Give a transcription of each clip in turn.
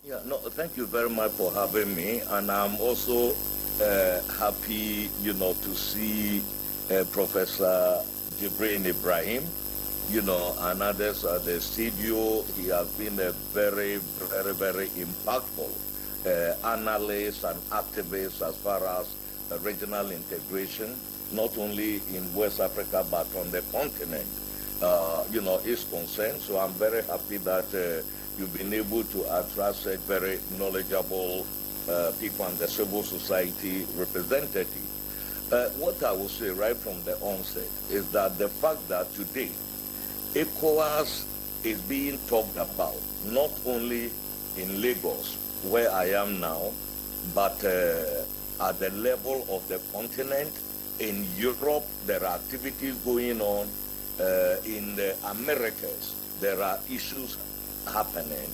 Yeah, no, thank you very much for having me, and I'm also happy, to see Professor Jibril Ibrahim, and others at the studio. He has been a very, very, very impactful analyst and activist as far as regional integration, not only in West Africa but on the continent, is concerned. So I'm very happy that you've been able to attract such very knowledgeable people and the civil society representative. What I will say right from the onset is that the fact that today ECOWAS is being talked about not only in Lagos, where I am now, but at the level of the continent. In Europe, there are activities going on. In the Americas, there are issues happening.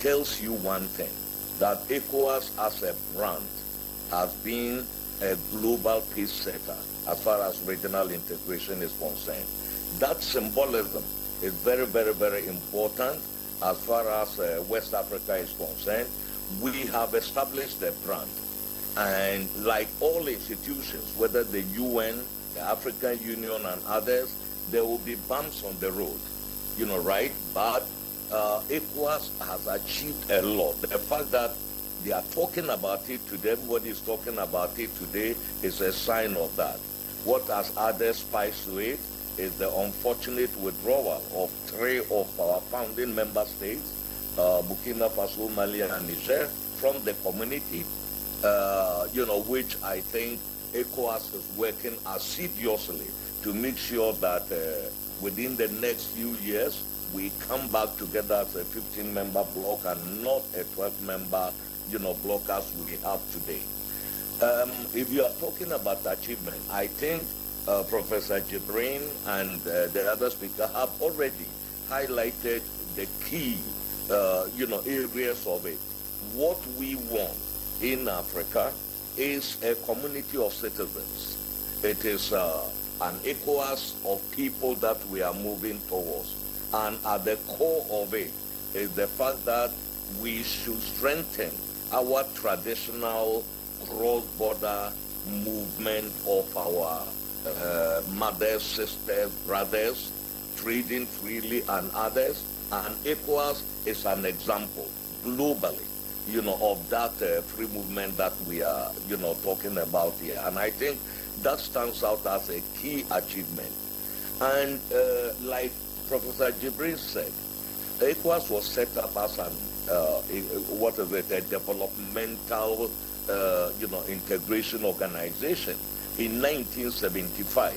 Tells you one thing, that ECOWAS as a brand has been a global peace setter as far as regional integration is concerned. That symbolism is very, very, very important as far as West Africa is concerned. We have established the brand, and like all institutions, whether the UN, the African Union and others, there will be bumps on the road, right? But ECOWAS has achieved a lot. The fact that they are talking about it today, everybody is talking about it today, is a sign of that. What has added spice to it is the unfortunate withdrawal of 3 of our founding member states, Burkina Faso, Mali, and Niger, from the community, which I think ECOWAS is working assiduously to make sure that within the next few years, we come back together as a 15-member bloc and not a 12-member, bloc as we have today. If you are talking about achievement, I think Professor Jibrin and the other speaker have already highlighted the key, areas of it. What we want in Africa is a community of citizens. It is an ECOWAS of people that we are moving towards. And at the core of it is the fact that we should strengthen our traditional cross-border movement of our mothers, sisters, brothers, trading freely and others. And ECOWAS is an example globally, of that free movement that we are, talking about here. And I think that stands out as a key achievement. And like Professor Jibril said, ECOWAS was set up as an, a developmental, integration organization in 1975.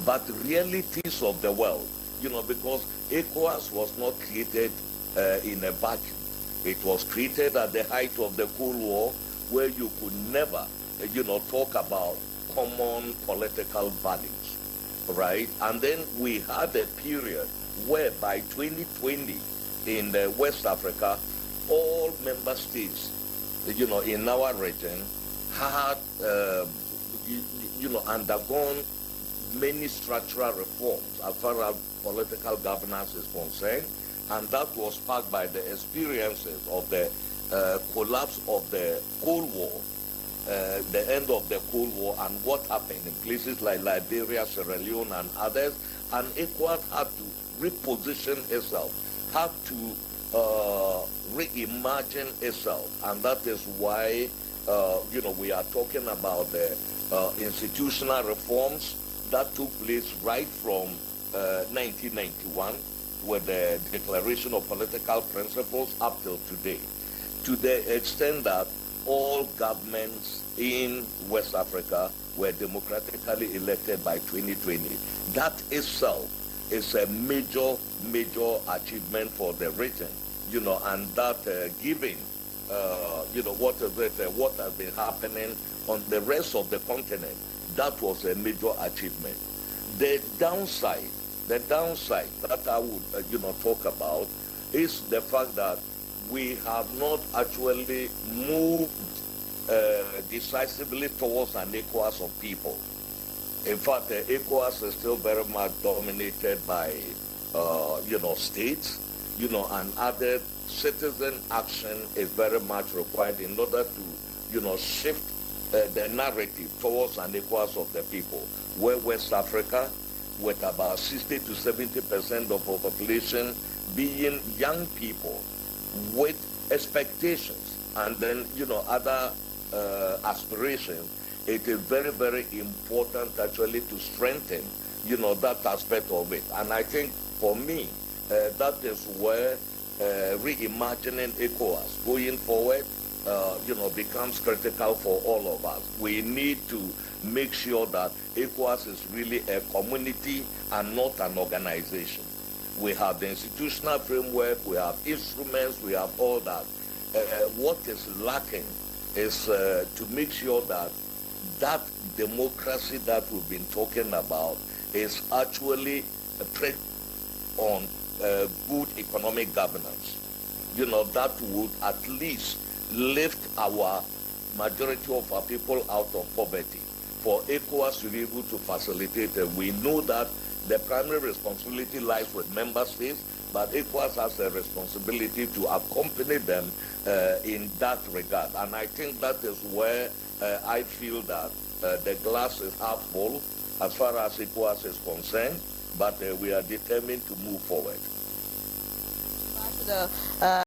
But realities of the world, because ECOWAS was not created in a vacuum. It was created at the height of the Cold War, where you could never, talk about common political values, right? And then we had a period where by 2020 in West Africa, all member states, in our region had, undergone many structural reforms as far as political governance is concerned, and that was sparked by the experiences of the collapse of the Cold War, the end of the Cold War, and what happened in places like Liberia, Sierra Leone, and others. And ECOWAS had to reposition itself, had to reimagine itself, and that is why, we are talking about the institutional reforms that took place right from 1991 with the Declaration of Political Principles up till today, to the extent that all governments in West Africa were democratically elected by 2020. That itself is a major, major achievement for the region, and that given, what has been happening on the rest of the continent, that was a major achievement. The downside that I would, talk about is the fact that we have not actually moved decisively towards an ECOWAS of people. In fact, ECOWAS is still very much dominated by, states, and other citizen action is very much required in order to, shift the narrative towards an ECOWAS of the people, where West Africa, with about 60 to 70% of our population being young people with expectations and then, other aspirations, it is very, very important actually to strengthen, that aspect of it. And I think for me, that is where reimagining ECOWAS going forward, becomes critical for all of us. We need to make sure that ECOWAS is really a community and not an organization. We have the institutional framework, we have instruments, we have all that. What is lacking is to make sure that that democracy that we've been talking about is actually on good economic governance, that would at least lift our majority of our people out of poverty. For ECOWAS to be able to facilitate it, we know that the primary responsibility lies with member states, but ECOWAS has a responsibility to accompany them in that regard. And I think that is where I feel that the glass is half full as far as ECOWAS is concerned, but we are determined to move forward. Back to the